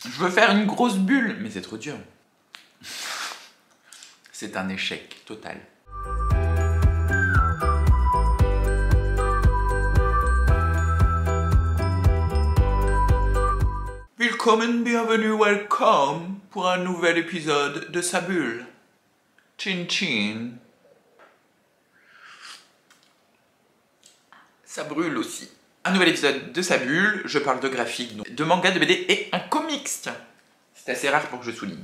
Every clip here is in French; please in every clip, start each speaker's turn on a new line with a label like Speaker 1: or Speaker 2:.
Speaker 1: Je veux faire une grosse bulle, mais c'est trop dur. C'est un échec total. Willkommen, bienvenue, welcome pour un nouvel épisode de Sa Bulle. Chin chin. Ça brûle aussi. Un nouvel épisode de Sa Bulle, je parle de graphique, de manga, de BD et un comics. Tiens, c'est assez rare pour que je souligne.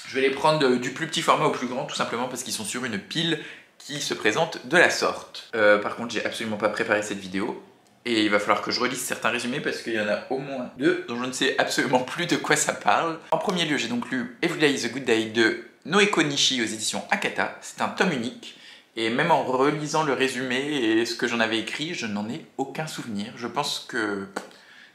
Speaker 1: Je vais les prendre du plus petit format au plus grand, tout simplement parce qu'ils sont sur une pile qui se présente de la sorte. Par contre, j'ai absolument pas préparé cette vidéo. Et il va falloir que je relise certains résumés parce qu'il y en a au moins deux dont je ne sais absolument plus de quoi ça parle. En premier lieu, j'ai donc lu Every Day is a Good Day de Noeko Nishi aux éditions Akata. C'est un tome unique. Et même en relisant le résumé et ce que j'en avais écrit, je n'en ai aucun souvenir. Je pense que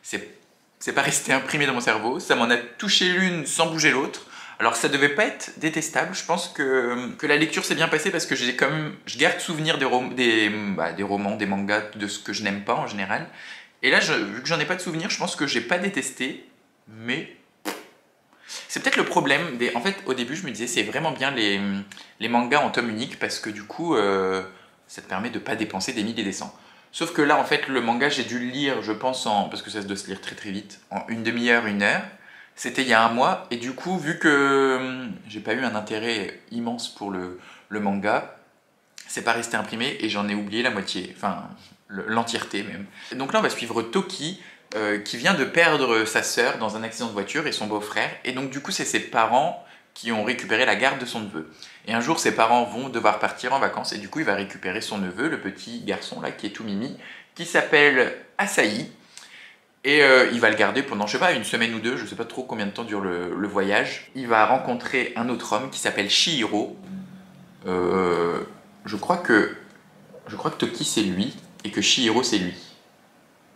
Speaker 1: c'est pas resté imprimé dans mon cerveau. Ça m'en a touché l'une sans bouger l'autre. Alors ça devait pas être détestable. Je pense que la lecture s'est bien passée parce que je garde souvenir des romans, des mangas, de ce que je n'aime pas en général. Et là, vu que j'en ai pas de souvenir, je pense que j'ai pas détesté, mais... C'est peut-être le problème. En fait, au début, je me disais, c'est vraiment bien les mangas en tome unique parce que du coup, ça te permet de pas dépenser des milliers et des cents. Sauf que là, en fait, le manga, j'ai dû le lire, je pense, parce que ça doit se lire très très vite, en une demi-heure, une heure. C'était il y a un mois, et du coup, vu que j'ai pas eu un intérêt immense pour le manga, c'est pas resté imprimé et j'en ai oublié la moitié, enfin, l'entièreté même. Et donc là, on va suivre Toki, qui vient de perdre sa sœur dans un accident de voiture et son beau-frère. Et donc du coup, c'est ses parents qui ont récupéré la garde de son neveu. Et un jour, ses parents vont devoir partir en vacances et du coup, il va récupérer son neveu, le petit garçon là, qui est tout mimi, qui s'appelle Asahi. Et il va le garder pendant, je sais pas, une semaine ou deux, je sais pas trop combien de temps dure le voyage. Il va rencontrer un autre homme qui s'appelle Shihiro. Je crois que Toki c'est lui et que Shihiro c'est lui.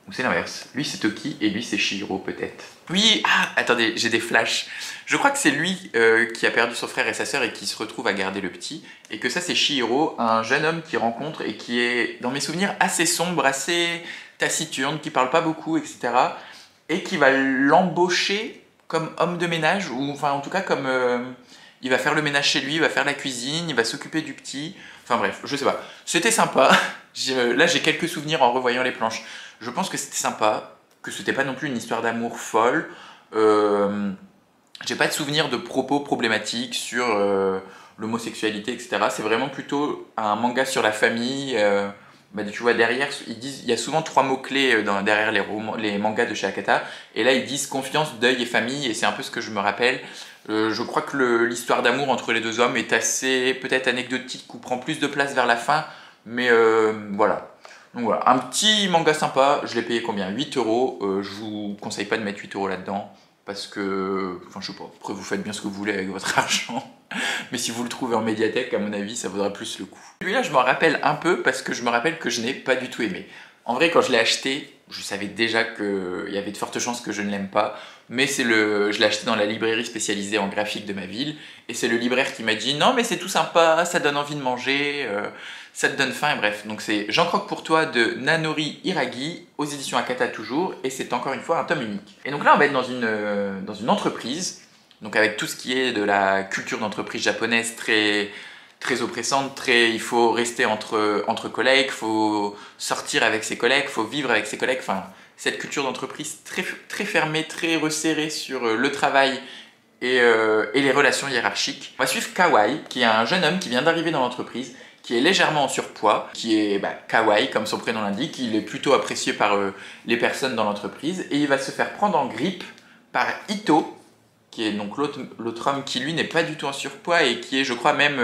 Speaker 1: Ou c'est l'inverse. Lui c'est Toki et lui c'est Shihiro peut-être. Oui, ah, attendez, j'ai des flashs. Je crois que c'est lui qui a perdu son frère et sa sœur et qui se retrouve à garder le petit. Et que ça c'est Shihiro, un jeune homme qu'il rencontre et qui est, dans mes souvenirs, assez sombre, assez taciturne, qui parle pas beaucoup, etc. Et qui va l'embaucher comme homme de ménage, ou enfin en tout cas comme... il va faire le ménage chez lui, il va faire la cuisine, il va s'occuper du petit... Enfin bref, je sais pas. C'était sympa. Là j'ai quelques souvenirs en revoyant les planches. Je pense que c'était sympa, que c'était pas non plus une histoire d'amour folle. J'ai pas de souvenir de propos problématiques sur l'homosexualité, etc. C'est vraiment plutôt un manga sur la famille. Tu vois, derrière, il y a souvent trois mots-clés derrière les mangas de chez Akata. Et là, ils disent confiance, deuil et famille. Et c'est un peu ce que je me rappelle. Je crois que l'histoire d'amour entre les deux hommes est assez peut-être anecdotique ou prend plus de place vers la fin. Mais voilà. Donc voilà, un petit manga sympa. Je l'ai payé combien? 8 euros. Je vous conseille pas de mettre 8 euros là-dedans. Parce que, enfin je sais pas, après vous faites bien ce que vous voulez avec votre argent. Mais si vous le trouvez en médiathèque, à mon avis, ça vaudra plus le coup. Celui-là, je m'en rappelle un peu parce que je me rappelle que je n'ai pas du tout aimé. En vrai, quand je l'ai acheté, je savais déjà qu'il y avait de fortes chances que je ne l'aime pas. Mais je l'ai acheté dans la librairie spécialisée en graphique de ma ville. Et c'est le libraire qui m'a dit « Non, mais c'est tout sympa, ça donne envie de manger, ça te donne faim. » Et bref, donc c'est J'en croque pour toi de Nanori Hiragi, aux éditions Akata toujours. Et c'est encore une fois un tome unique. Et donc là, on va être dans une entreprise. Donc avec tout ce qui est de la culture d'entreprise japonaise très, très oppressante, il faut rester entre collègues, il faut sortir avec ses collègues, il faut vivre avec ses collègues. Enfin, cette culture d'entreprise très, très fermée, très resserrée sur le travail et les relations hiérarchiques. On va suivre Kawai, qui est un jeune homme qui vient d'arriver dans l'entreprise, qui est légèrement en surpoids, qui est Kawai, comme son prénom l'indique. Il est plutôt apprécié par les personnes dans l'entreprise et il va se faire prendre en grippe par Ito, qui est donc l'autre homme qui lui n'est pas du tout en surpoids et qui est, je crois, même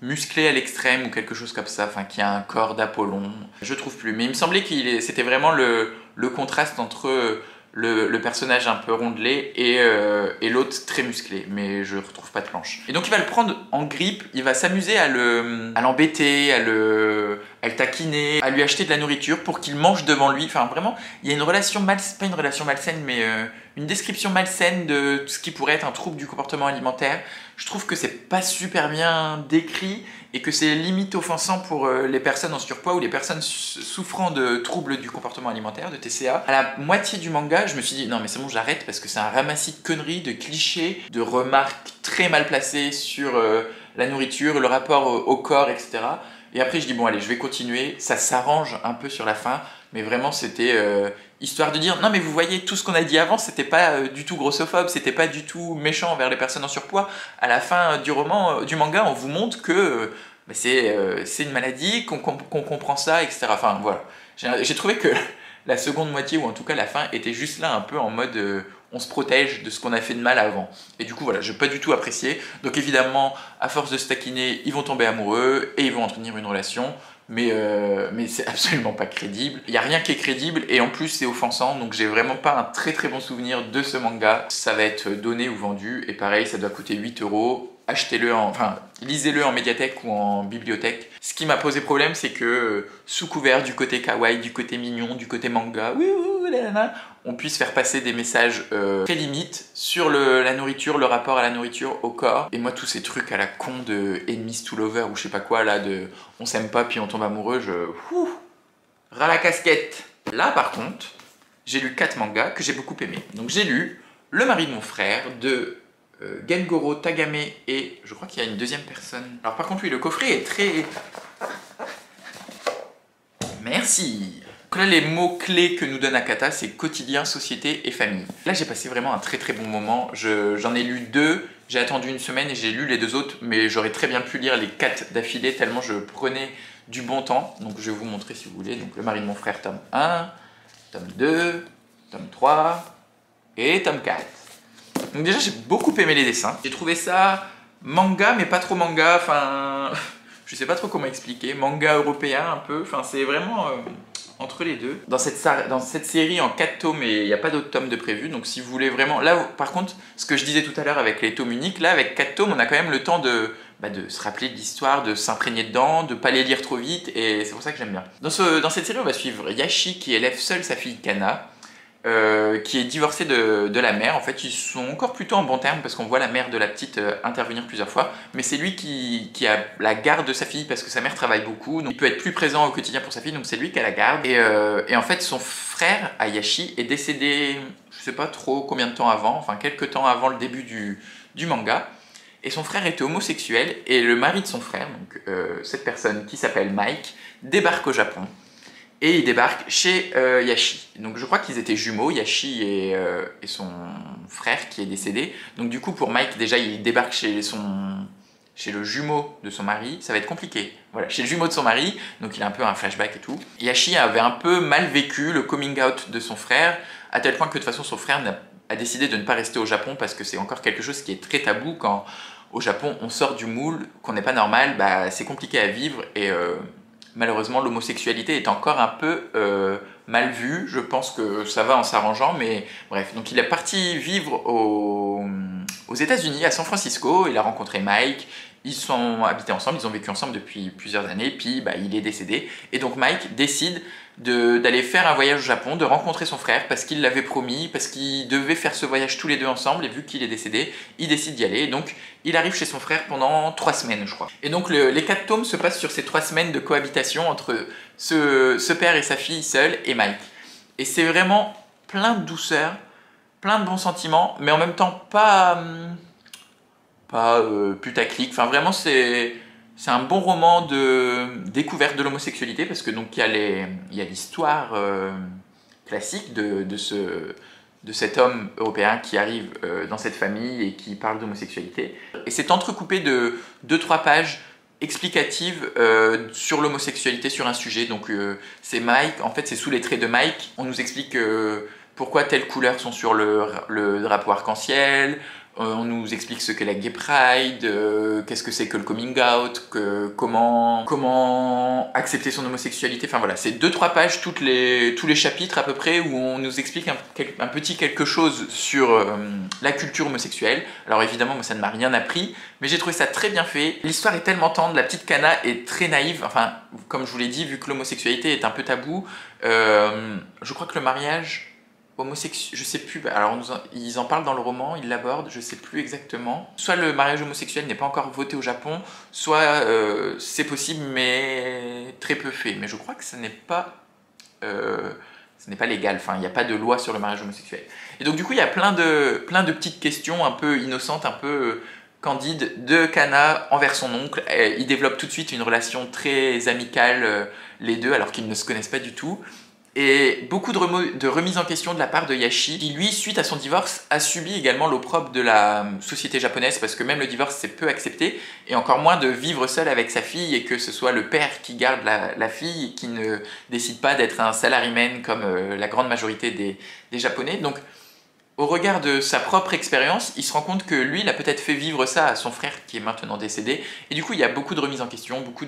Speaker 1: musclé à l'extrême ou quelque chose comme ça, enfin qui a un corps d'Apollon, je trouve plus. Mais il me semblait que c'était vraiment le contraste entre le personnage un peu rondelé et l'autre très musclé, mais je retrouve pas de planche. Et donc il va le prendre en grippe, il va s'amuser à l'embêter, à le taquiner, à lui acheter de la nourriture pour qu'il mange devant lui. Enfin vraiment, il y a une relation malsaine, pas une relation malsaine, mais une description malsaine de ce qui pourrait être un trouble du comportement alimentaire. Je trouve que c'est pas super bien décrit et que c'est limite offensant pour les personnes en surpoids ou les personnes souffrant de troubles du comportement alimentaire, de TCA. À la moitié du manga, je me suis dit non mais c'est bon, j'arrête parce que c'est un ramassis de conneries, de clichés, de remarques très mal placées sur la nourriture, le rapport au corps, etc. Et après je dis bon allez, je vais continuer, ça s'arrange un peu sur la fin, mais vraiment c'était histoire de dire non mais vous voyez tout ce qu'on a dit avant, c'était pas du tout grossophobe, c'était pas du tout méchant envers les personnes en surpoids. À la fin du roman, du manga, on vous montre que c'est une maladie, qu'on comprend ça, etc. Enfin voilà, j'ai trouvé que la seconde moitié, ou en tout cas la fin, était juste là un peu en mode on se protège de ce qu'on a fait de mal avant. Et du coup voilà, je n'ai pas du tout apprécié. Donc évidemment, à force de se taquiner, ils vont tomber amoureux et ils vont entretenir une relation. Mais c'est absolument pas crédible. Il n'y a rien qui est crédible et en plus c'est offensant. Donc j'ai vraiment pas un très très bon souvenir de ce manga. Ça va être donné ou vendu et pareil, ça doit coûter 8 €. Achetez-le, enfin lisez-le en médiathèque ou en bibliothèque. Ce qui m'a posé problème, c'est que sous couvert du côté kawaii, du côté mignon, du côté manga, on puisse faire passer des messages très limites sur la nourriture, le rapport à la nourriture, au corps. Et moi, tous ces trucs à la con de enemies to lover ou je sais pas quoi, là, de on s'aime pas puis on tombe amoureux, ras la casquette. Là, par contre, j'ai lu 4 mangas que j'ai beaucoup aimés. Donc j'ai lu Le mari de mon frère de Gengoro Tagame et je crois qu'il y a une deuxième personne. Alors par contre oui, le coffret est très... Merci. Donc là les mots clés que nous donne Akata, c'est quotidien, société et famille. Là j'ai passé vraiment un très très bon moment. J'en ai lu 2, j'ai attendu une semaine et j'ai lu les 2 autres, mais j'aurais très bien pu lire les 4 d'affilée tellement je prenais du bon temps. Donc je vais vous montrer si vous voulez. Donc Le mari de mon frère, tome 1, tome 2, tome 3 et tome 4. Donc déjà j'ai beaucoup aimé les dessins. J'ai trouvé ça manga mais pas trop manga, enfin je sais pas trop comment expliquer, manga européen un peu, enfin c'est vraiment entre les deux. Dans cette série en 4 tomes et il n'y a pas d'autres tomes de prévu, donc si vous voulez vraiment... Là par contre, ce que je disais tout à l'heure avec les tomes uniques, là avec 4 tomes on a quand même le temps de se rappeler de l'histoire, de s'imprégner dedans, de pas les lire trop vite et c'est pour ça que j'aime bien. Dans cette série on va suivre Yashi qui élève seule sa fille Kana. Qui est divorcée de la mère. En fait, ils sont encore plutôt en bon terme parce qu'on voit la mère de la petite intervenir plusieurs fois. Mais c'est lui qui a la garde de sa fille parce que sa mère travaille beaucoup. Donc il peut être plus présent au quotidien pour sa fille, donc c'est lui qui a la garde. Et en fait, son frère, Ayashi, est décédé, je sais pas trop combien de temps avant, enfin quelques temps avant le début du manga. Et son frère était homosexuel et le mari de son frère, donc cette personne qui s'appelle Mike, débarque au Japon. Et il débarque chez Yashi. Donc je crois qu'ils étaient jumeaux, Yashi et son frère qui est décédé. Donc du coup pour Mike, déjà il débarque chez le jumeau de son mari, ça va être compliqué. Voilà, chez le jumeau de son mari, donc il a un peu un flashback et tout. Yashi avait un peu mal vécu le coming out de son frère, à tel point que de toute façon son frère a décidé de ne pas rester au Japon parce que c'est encore quelque chose qui est très tabou quand au Japon on sort du moule, qu'on n'est pas normal, c'est compliqué à vivre et... malheureusement, l'homosexualité est encore un peu mal vue. Je pense que ça va en s'arrangeant, mais bref. Donc il est parti vivre aux États-Unis, à San Francisco. Il a rencontré Mike. Ils sont habités ensemble, ils ont vécu ensemble depuis plusieurs années. Puis il est décédé. Et donc Mike décide d'aller faire un voyage au Japon, de rencontrer son frère parce qu'il l'avait promis, parce qu'ils devaient faire ce voyage tous les deux ensemble. Et vu qu'il est décédé, il décide d'y aller. Donc il arrive chez son frère pendant 3 semaines, je crois. Et donc les 4 tomes se passent sur ces 3 semaines de cohabitation entre ce père et sa fille seule et Mike. Et c'est vraiment plein de douceur, plein de bons sentiments, mais en même temps pas putaclic. Enfin vraiment c'est un bon roman de découverte de l'homosexualité parce que donc il y a l'histoire classique de cet homme européen qui arrive dans cette famille et qui parle d'homosexualité. Et c'est entrecoupé de 2-3 pages explicatives sur l'homosexualité, sur un sujet. Donc c'est Mike, en fait c'est sous les traits de Mike, on nous explique que pourquoi telles couleurs sont sur le drapeau arc-en-ciel. On nous explique ce qu'est la Gay Pride, qu'est-ce que c'est que le coming out, comment accepter son homosexualité. Enfin voilà, c'est 2-3 pages tous les chapitres à peu près où on nous explique un petit quelque chose sur la culture homosexuelle. Alors évidemment, moi ça ne m'a rien appris, mais j'ai trouvé ça très bien fait. L'histoire est tellement tendre, la petite Kana est très naïve. Enfin, comme je vous l'ai dit, vu que l'homosexualité est un peu tabou, je crois que le mariage homosexuel, je sais plus, alors ils en parlent dans le roman, ils l'abordent, je sais plus exactement. Soit le mariage homosexuel n'est pas encore voté au Japon, soit c'est possible mais très peu fait. Mais je crois que ce n'est pas légal, enfin il n'y a pas de loi sur le mariage homosexuel. Et donc du coup il y a plein de petites questions un peu innocentes, un peu candides de Kana envers son oncle. Ils développent tout de suite une relation très amicale les deux alors qu'ils ne se connaissent pas du tout. Et beaucoup de remises en question de la part de Yashi, qui lui, suite à son divorce, a subi également l'opprobre de la société japonaise, parce que même le divorce c'est peu accepté, et encore moins de vivre seul avec sa fille, et que ce soit le père qui garde la fille, et qui ne décide pas d'être un salaryman comme la grande majorité des Japonais. Donc, au regard de sa propre expérience, il se rend compte que lui, il a peut-être fait vivre ça à son frère, qui est maintenant décédé, et du coup, il y a beaucoup de remises en question, beaucoup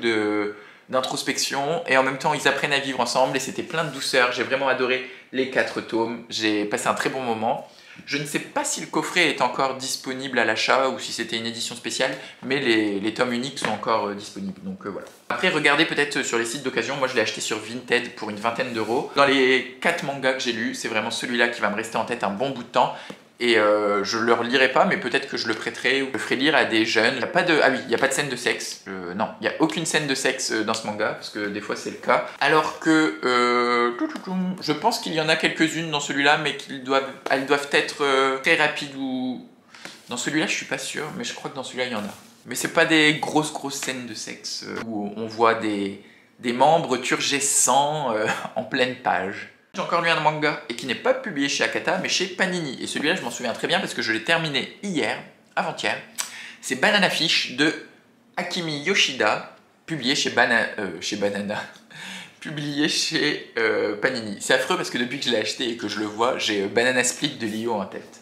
Speaker 1: d'introspection, et en même temps ils apprennent à vivre ensemble et c'était plein de douceur. J'ai vraiment adoré les 4 tomes, j'ai passé un très bon moment. Je ne sais pas si le coffret est encore disponible à l'achat ou si c'était une édition spéciale, mais les tomes uniques sont encore disponibles, donc voilà. Après, regardez peut-être sur les sites d'occasion, moi je l'ai acheté sur Vinted pour une vingtaine d'euros. Dans les 4 mangas que j'ai lus, c'est vraiment celui-là qui va me rester en tête un bon bout de temps. Et je le relirai pas, mais peut-être que je le prêterai ou je le ferai lire à des jeunes. Il n'y a pas de scène de sexe. Non, il n'y a aucune scène de sexe dans ce manga, parce que des fois c'est le cas. Alors que je pense qu'il y en a quelques-unes dans celui-là, mais elles doivent être très rapides ou... Dans celui-là, je suis pas sûr, mais je crois que dans celui-là, il y en a. Mais c'est pas des grosses scènes de sexe où on voit des membres turgescents en pleine page. J'ai encore lu un manga et qui n'est pas publié chez Akata mais chez Panini. Et celui-là, je m'en souviens très bien parce que je l'ai terminé hier, avant-hier. C'est Banana Fish de Akimi Yoshida, publié chez Banana. Publié chez Panini. C'est affreux parce que depuis que je l'ai acheté et que je le vois, j'ai Banana Split de Lio en tête.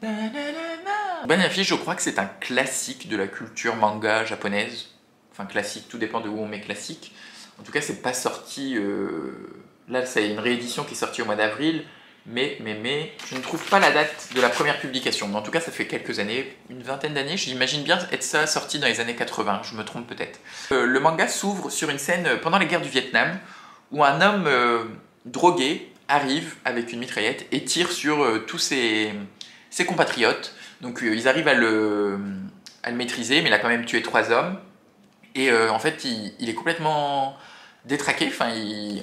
Speaker 1: Banana Fish, je crois que c'est un classique de la culture manga japonaise. Enfin, classique, tout dépend de où on met classique. En tout cas, c'est pas sorti... Là, c'est une réédition qui est sortie au mois d'avril, mais je ne trouve pas la date de la première publication. Mais en tout cas, ça fait quelques années, une vingtaine d'années. J'imagine bien être ça sorti dans les années 80, je me trompe peut-être. Le manga s'ouvre sur une scène pendant les guerres du Vietnam, où un homme drogué arrive avec une mitraillette et tire sur tous ses compatriotes. Donc ils arrivent à le maîtriser, mais il a quand même tué 3 hommes. Et en fait, il est complètement... détraqué, enfin,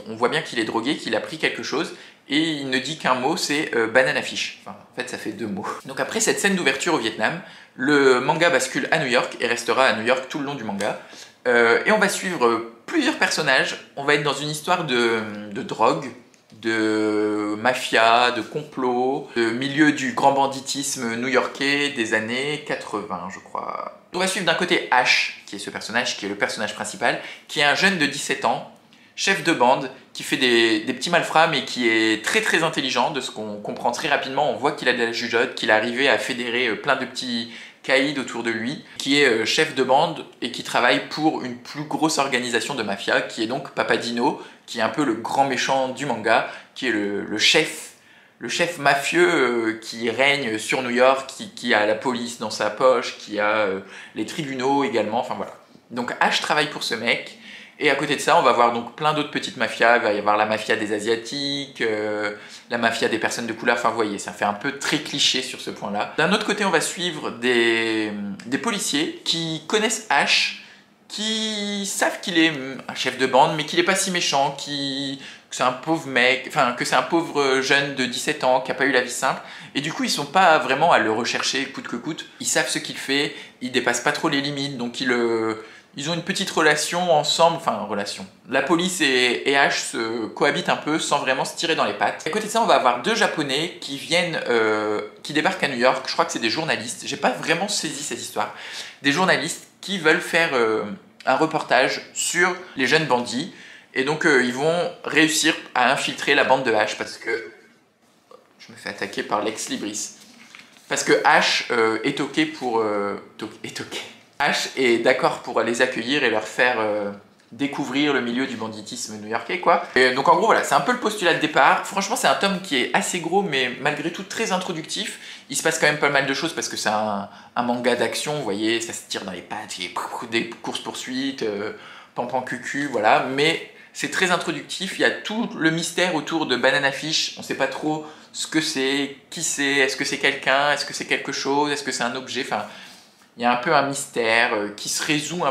Speaker 1: on voit bien qu'il est drogué, qu'il a pris quelque chose, et il ne dit qu'un mot, c'est Banana Fish. Enfin, en fait, ça fait 2 mots. Donc après cette scène d'ouverture au Vietnam, le manga bascule à New York, et restera à New York tout le long du manga. Et on va suivre plusieurs personnages, on va être dans une histoire de drogue, de mafia, de complot, de milieu du grand banditisme new-yorkais des années 80, je crois. On va suivre d'un côté Ash, qui est ce personnage, qui est le personnage principal, qui est un jeune de 17 ans, chef de bande, qui fait des petits malfrats, mais qui est très intelligent, de ce qu'on comprend très rapidement. On voit qu'il a de la jugeote, qu'il est arrivé à fédérer plein de petits caïds autour de lui, qui est chef de bande et qui travaille pour une plus grosse organisation de mafia, qui est donc Papadino, qui est un peu le grand méchant du manga, qui est le chef mafieux qui règne sur New York, qui a la police dans sa poche, qui a les tribunaux également, enfin voilà. Donc Ash travaille pour ce mec, et à côté de ça, on va voir donc plein d'autres petites mafias. Il va y avoir la mafia des Asiatiques, la mafia des personnes de couleur, enfin vous voyez, ça fait un peu très cliché sur ce point-là. D'un autre côté, on va suivre des policiers qui connaissent Ash, qui savent qu'il est un chef de bande, mais qu'il n'est pas si méchant, que c'est un pauvre mec, enfin que c'est un pauvre jeune de 17 ans qui n'a pas eu la vie simple, et du coup ils sont pas vraiment à le rechercher coûte que coûte. Ils savent ce qu'il fait, ils dépassent pas trop les limites, donc ils ont une petite relation ensemble, enfin relation. La police et Ash se cohabitent un peu sans vraiment se tirer dans les pattes. À côté de ça, on va avoir 2 Japonais qui qui débarquent à New York. Je crois que c'est des journalistes. J'ai pas vraiment saisi cette histoire. Des journalistes qui veulent faire un reportage sur les jeunes bandits. Et donc ils vont réussir à infiltrer la bande de Ash parce que... Je me fais attaquer par Lex Libris. Parce que Ash est ok pour... Ash est d'accord pour les accueillir et leur faire découvrir le milieu du banditisme new-yorkais, quoi. Et donc en gros, voilà, c'est un peu le postulat de départ. Franchement, c'est un tome qui est assez gros, mais malgré tout très introductif. Il se passe quand même pas mal de choses parce que c'est un manga d'action, vous voyez, ça se tire dans les pattes, il y a des courses-poursuites, pampan cucu, voilà. Mais c'est très introductif, il y a tout le mystère autour de Banana Fish, on sait pas trop ce que c'est, qui c'est, est-ce que c'est quelqu'un, est-ce que c'est quelque chose, est-ce que c'est un objet, enfin, il y a un peu un mystère qui se résout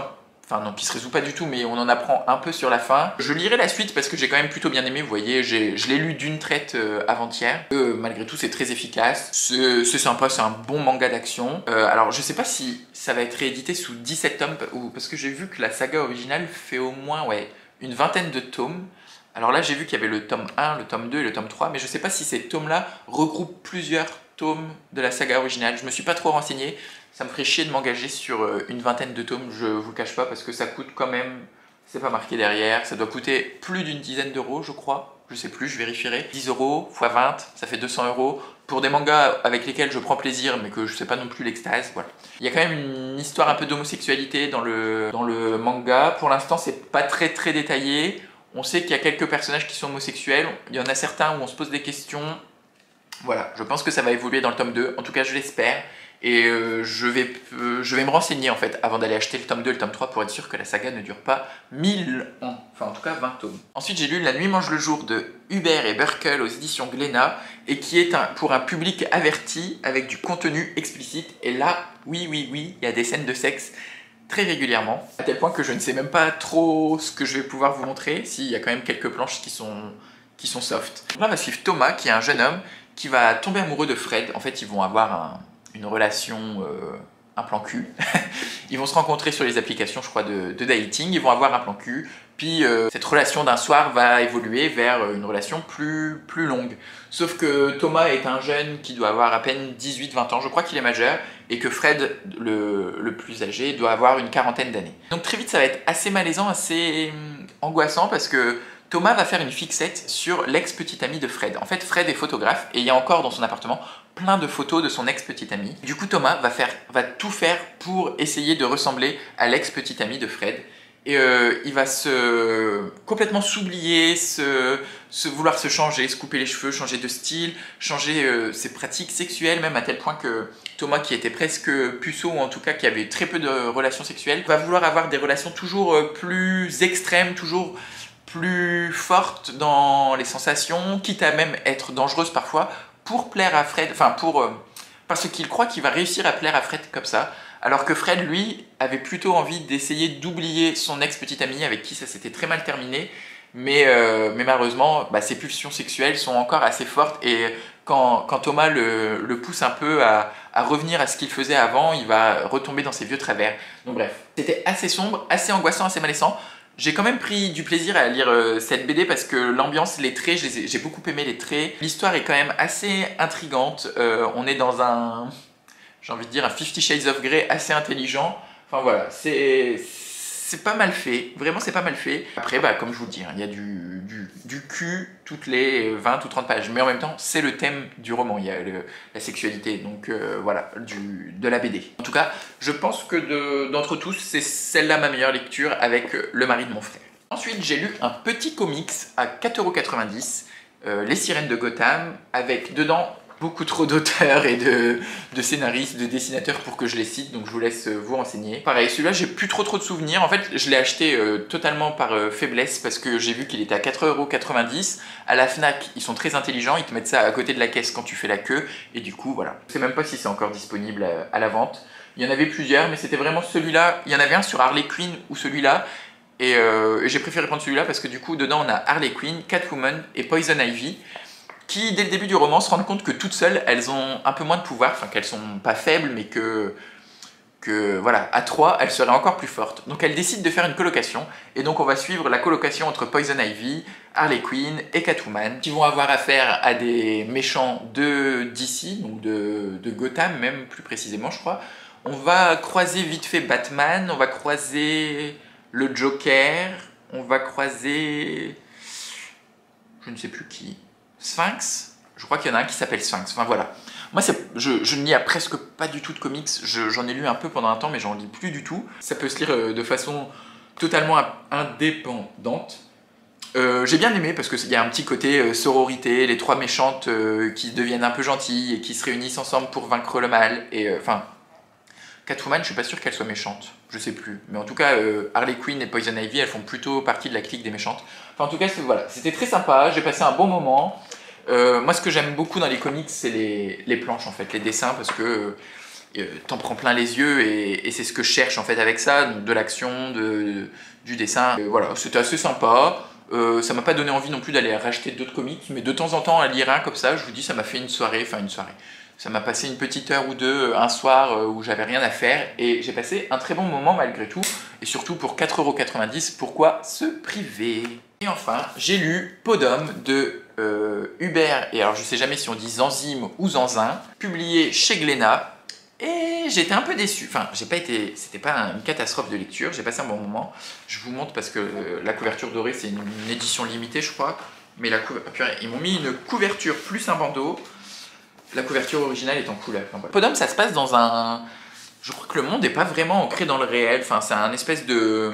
Speaker 1: enfin non, qui se résout pas du tout, mais on en apprend un peu sur la fin. Je lirai la suite parce que j'ai quand même plutôt bien aimé, vous voyez, je l'ai lu d'une traite avant-hier. Malgré tout, c'est très efficace, c'est sympa, c'est un bon manga d'action. Alors, je sais pas si ça va être réédité sous 17 tomes, parce que j'ai vu que la saga originale fait au moins, ouais, une vingtaine de tomes. Alors là, j'ai vu qu'il y avait le tome 1, le tome 2 et le tome 3, mais je sais pas si ces tomes-là regroupent plusieurs tomes de la saga originale. Je me suis pas trop renseigné. Ça me ferait chier de m'engager sur une vingtaine de tomes, je vous le cache pas, parce que ça coûte quand même, c'est pas marqué derrière, ça doit coûter plus d'une dizaine d'euros, je crois, je sais plus, je vérifierai. 10 euros x 20, ça fait 200 euros, pour des mangas avec lesquels je prends plaisir, mais que je sais pas non plus l'extase, voilà. Il y a quand même une histoire un peu d'homosexualité dans le manga, pour l'instant c'est pas très détaillé, on sait qu'il y a quelques personnages qui sont homosexuels, il y en a certains où on se pose des questions, voilà, je pense que ça va évoluer dans le tome 2, en tout cas je l'espère. Et je vais me renseigner en fait avant d'aller acheter le tome 2 et le tome 3 pour être sûr que la saga ne dure pas 1000 ans, enfin en tout cas 20 tomes. Ensuite j'ai lu La Nuit mange le jour de Hubert et Burkel aux éditions Glénat et qui est pour un public averti avec du contenu explicite. Et là, oui, il y a des scènes de sexe très régulièrement, à tel point que je ne sais même pas trop ce que je vais pouvoir vous montrer, s'il y a quand même quelques planches qui sont soft. Donc là on va suivre Thomas qui est un jeune homme qui va tomber amoureux de Fred. En fait ils vont avoir une relation, un plan cul. Ils vont se rencontrer sur les applications, je crois, de dating. Ils vont avoir un plan cul. Puis cette relation d'un soir va évoluer vers une relation plus longue. Sauf que Thomas est un jeune qui doit avoir à peine 18-20 ans. Je crois qu'il est majeur. Et que Fred, le plus âgé, doit avoir une quarantaine d'années. Donc très vite, ça va être assez malaisant, assez angoissant parce que Thomas va faire une fixette sur l'ex-petite amie de Fred. En fait, Fred est photographe et il y a encore dans son appartement plein de photos de son ex-petite amie. Du coup, Thomas va tout faire pour essayer de ressembler à l'ex-petite amie de Fred. Et il va complètement s'oublier, vouloir se changer, se couper les cheveux, changer de style, changer ses pratiques sexuelles, même à tel point que Thomas, qui était presque puceau, ou en tout cas qui avait très peu de relations sexuelles, va vouloir avoir des relations toujours plus extrêmes, toujours plus forte dans les sensations, quitte à même être dangereuse parfois, pour plaire à Fred, enfin parce qu'il croit qu'il va réussir à plaire à Fred comme ça, alors que Fred, lui, avait plutôt envie d'essayer d'oublier son ex-petite amie avec qui ça s'était très mal terminé, mais malheureusement, ses pulsions sexuelles sont encore assez fortes, et quand Thomas le pousse un peu à revenir à ce qu'il faisait avant, il va retomber dans ses vieux travers. Donc bref, c'était assez sombre, assez angoissant, assez malaisant. J'ai quand même pris du plaisir à lire cette BD parce que l'ambiance, les traits, j'ai beaucoup aimé les traits. L'histoire est quand même assez intrigante. On est dans j'ai envie de dire, un 50 Shades of Grey assez intelligent. Enfin voilà, c'est pas mal fait. Vraiment, c'est pas mal fait. Après, comme je vous le dis, il y a du cul toutes les 20 ou 30 pages. Mais en même temps, c'est le thème du roman. Il y a la sexualité, donc voilà, de la BD. En tout cas, je pense que d'entre tous, c'est celle-là ma meilleure lecture avec Le mari de mon frère. Ensuite, j'ai lu un petit comics à 4,90 €, Les Sirènes de Gotham, avec dedans beaucoup trop d'auteurs et de scénaristes, de dessinateurs pour que je les cite, donc je vous laisse vous renseigner. Pareil, celui-là, j'ai plus trop de souvenirs. En fait, je l'ai acheté totalement par faiblesse parce que j'ai vu qu'il était à 4,90 €. À la Fnac, ils sont très intelligents, ils te mettent ça à côté de la caisse quand tu fais la queue, et du coup, voilà. Je sais même pas si c'est encore disponible à la vente. Il y en avait plusieurs, mais c'était vraiment celui-là. Il y en avait un sur Harley Quinn ou celui-là. Et j'ai préféré prendre celui-là parce que du coup, dedans, on a Harley Quinn, Catwoman et Poison Ivy, qui, dès le début du roman, se rendent compte que toutes seules, elles ont un peu moins de pouvoir, enfin qu'elles sont pas faibles, mais que voilà, à 3, elles seraient encore plus fortes. Donc elles décident de faire une colocation, et donc on va suivre la colocation entre Poison Ivy, Harley Quinn et Catwoman, qui vont avoir affaire à des méchants d'ici, donc de Gotham même plus précisément je crois. On va croiser vite fait Batman, on va croiser le Joker, on va croiser... je ne sais plus qui... Sphinx, Je crois qu'il y en a un qui s'appelle Sphinx. Enfin voilà. Moi, je ne lis presque pas du tout de comics. J'en ai lu un peu pendant un temps, mais j'en lis plus du tout. Ça peut se lire de façon totalement indépendante. J'ai bien aimé parce qu'il y a un petit côté sororité, les trois méchantes qui deviennent un peu gentilles et qui se réunissent ensemble pour vaincre le mal. Et enfin, Catwoman, je suis pas sûr qu'elle soit méchante. Je sais plus. Mais en tout cas, Harley Quinn et Poison Ivy, elles font plutôt partie de la clique des méchantes. Enfin, en tout cas, voilà, c'était très sympa. J'ai passé un bon moment. Moi, ce que j'aime beaucoup dans les comics, c'est les planches, en fait, les dessins, parce que t'en prends plein les yeux et c'est ce que je cherche, en fait, avec ça, donc, de l'action, du dessin. Voilà, c'était assez sympa. Ça m'a pas donné envie non plus d'aller racheter d'autres comics, mais de temps en temps, à lire un comme ça, je vous dis, ça m'a fait une soirée. Ça m'a passé une petite heure ou deux un soir où j'avais rien à faire et j'ai passé un très bon moment malgré tout. Et surtout pour 4,90 €, pourquoi se priver? Et enfin, j'ai lu Podom de Hubert, et alors je sais jamais si on dit Zanzime ou Zanzin, publié chez Glénat. Et j'étais un peu déçu. Enfin, c'était pas une catastrophe de lecture, j'ai passé un bon moment. Je vous montre parce que la couverture dorée, c'est une édition limitée, je crois. Mais ils m'ont mis une couverture plus un bandeau. La couverture originale est en couleur. Enfin, voilà. Podom, ça se passe dans un... Je crois que le monde n'est pas vraiment ancré dans le réel. Enfin, c'est un espèce de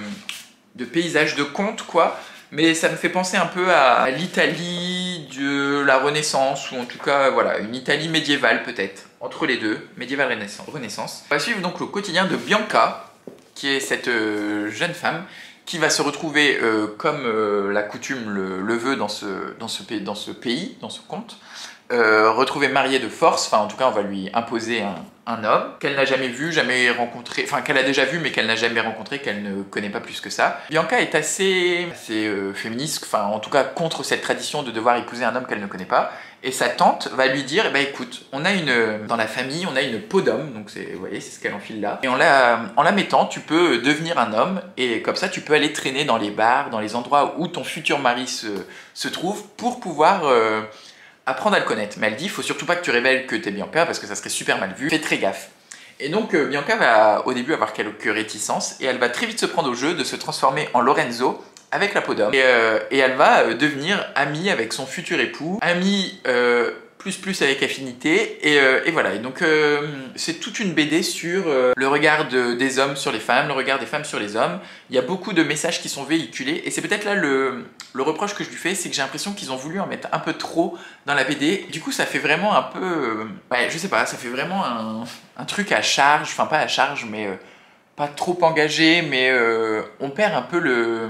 Speaker 1: paysage de conte, quoi. Mais ça me fait penser un peu à l'Italie de la Renaissance, ou en tout cas, voilà, une Italie médiévale peut-être. Entre les deux, médiévale Renaissance. On va suivre donc le quotidien de Bianca, qui est cette jeune femme qui va se retrouver, comme la coutume le veut dans ce pays, dans ce conte, retrouvée mariée de force. Enfin, en tout cas, on va lui imposer un homme qu'elle n'a jamais vu, jamais rencontré, enfin qu'elle a déjà vu mais qu'elle n'a jamais rencontré, qu'elle ne connaît pas plus que ça. Bianca est assez féministe, enfin en tout cas contre cette tradition de devoir épouser un homme qu'elle ne connaît pas. Et sa tante va lui dire, bah écoute, dans la famille, on a une peau d'homme, donc vous voyez, c'est ce qu'elle enfile là. Et en la mettant, tu peux devenir un homme, et comme ça, tu peux aller traîner dans les bars, dans les endroits où ton futur mari se trouve, pour pouvoir apprendre à le connaître. Mais elle dit, il faut surtout pas que tu révèles que t'es Bianca, parce que ça serait super mal vu. Fais très gaffe. Et donc, Bianca va au début avoir quelques réticences, et elle va très vite se prendre au jeu de se transformer en Lorenzo, avec la peau d'homme. Et elle va devenir amie avec son futur époux, amie plus avec affinité, et voilà. Et donc c'est toute une BD sur le regard des hommes sur les femmes, le regard des femmes sur les hommes. Il y a beaucoup de messages qui sont véhiculés, et c'est peut-être là le reproche que je lui fais, c'est que j'ai l'impression qu'ils ont voulu en mettre un peu trop dans la BD. Du coup, ça fait vraiment un peu... ouais, je sais pas, ça fait vraiment un truc à charge, enfin pas à charge, mais pas trop engagé, mais on perd un peu le...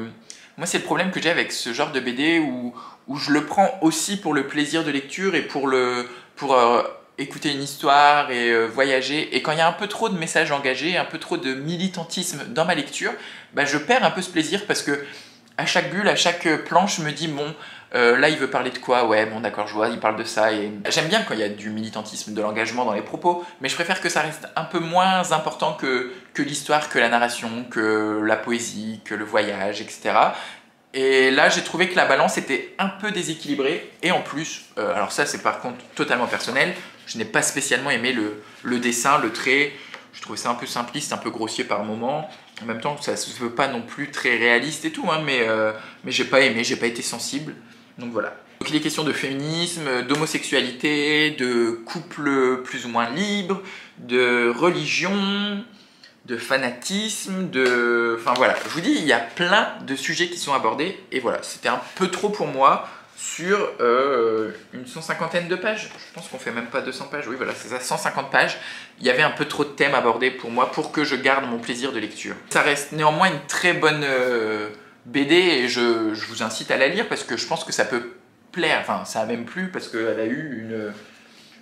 Speaker 1: Moi, c'est le problème que j'ai avec ce genre de BD où je le prends aussi pour le plaisir de lecture et pour écouter une histoire et voyager. Et quand il y a un peu trop de messages engagés, un peu trop de militantisme dans ma lecture, bah, je perds un peu ce plaisir parce que à chaque bulle, à chaque planche, je me dis bon, là il veut parler de quoi? Ouais, bon d'accord, je vois, il parle de ça. Et j'aime bien quand il y a du militantisme, de l'engagement dans les propos, mais je préfère que ça reste un peu moins important que l'histoire, que la narration, que la poésie, que le voyage, etc. Et là, j'ai trouvé que la balance était un peu déséquilibrée. Et en plus, alors ça c'est par contre totalement personnel, je n'ai pas spécialement aimé le dessin, le trait. Je trouvais ça un peu simpliste, un peu grossier par moments. En même temps, ça se veut pas non plus très réaliste et tout, hein, mais j'ai pas aimé, j'ai pas été sensible. Donc voilà. Donc il est question de féminisme, d'homosexualité, de couple plus ou moins libre, de religion, de fanatisme, Enfin voilà, je vous dis, il y a plein de sujets qui sont abordés, et voilà, c'était un peu trop pour moi sur une 150aine de pages. Je pense qu'on fait même pas 200 pages, oui voilà, c'est ça, 150 pages. Il y avait un peu trop de thèmes abordés pour moi pour que je garde mon plaisir de lecture. Ça reste néanmoins une très bonne BD, et je vous incite à la lire parce que je pense que ça peut plaire, enfin ça a même plu parce qu'elle a eu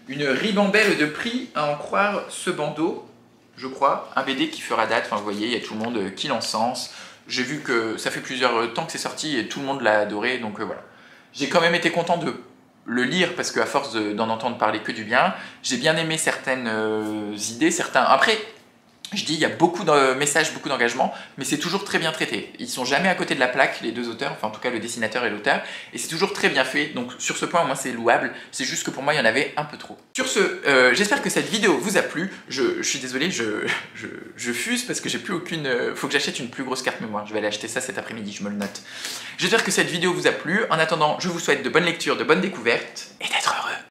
Speaker 1: une ribambelle de prix à en croire ce bandeau. Je crois, un BD qui fera date, enfin vous voyez, il y a tout le monde qui l'encense. J'ai vu que ça fait plusieurs temps que c'est sorti et tout le monde l'a adoré, donc voilà. J'ai quand même été content de le lire parce qu'à force d'en entendre parler que du bien, j'ai bien aimé certaines idées, certains... Après, je dis, il y a beaucoup de messages, beaucoup d'engagement, mais c'est toujours très bien traité. Ils sont jamais à côté de la plaque, les deux auteurs, enfin en tout cas le dessinateur et l'auteur, et c'est toujours très bien fait, donc sur ce point, moi c'est louable, c'est juste que pour moi il y en avait un peu trop. Sur ce, j'espère que cette vidéo vous a plu. Je suis désolé, je fuse parce que j'ai plus aucune... faut que j'achète une plus grosse carte mémoire, je vais aller acheter ça cet après-midi, je me le note. J'espère que cette vidéo vous a plu. En attendant, je vous souhaite de bonnes lectures, de bonnes découvertes, et d'être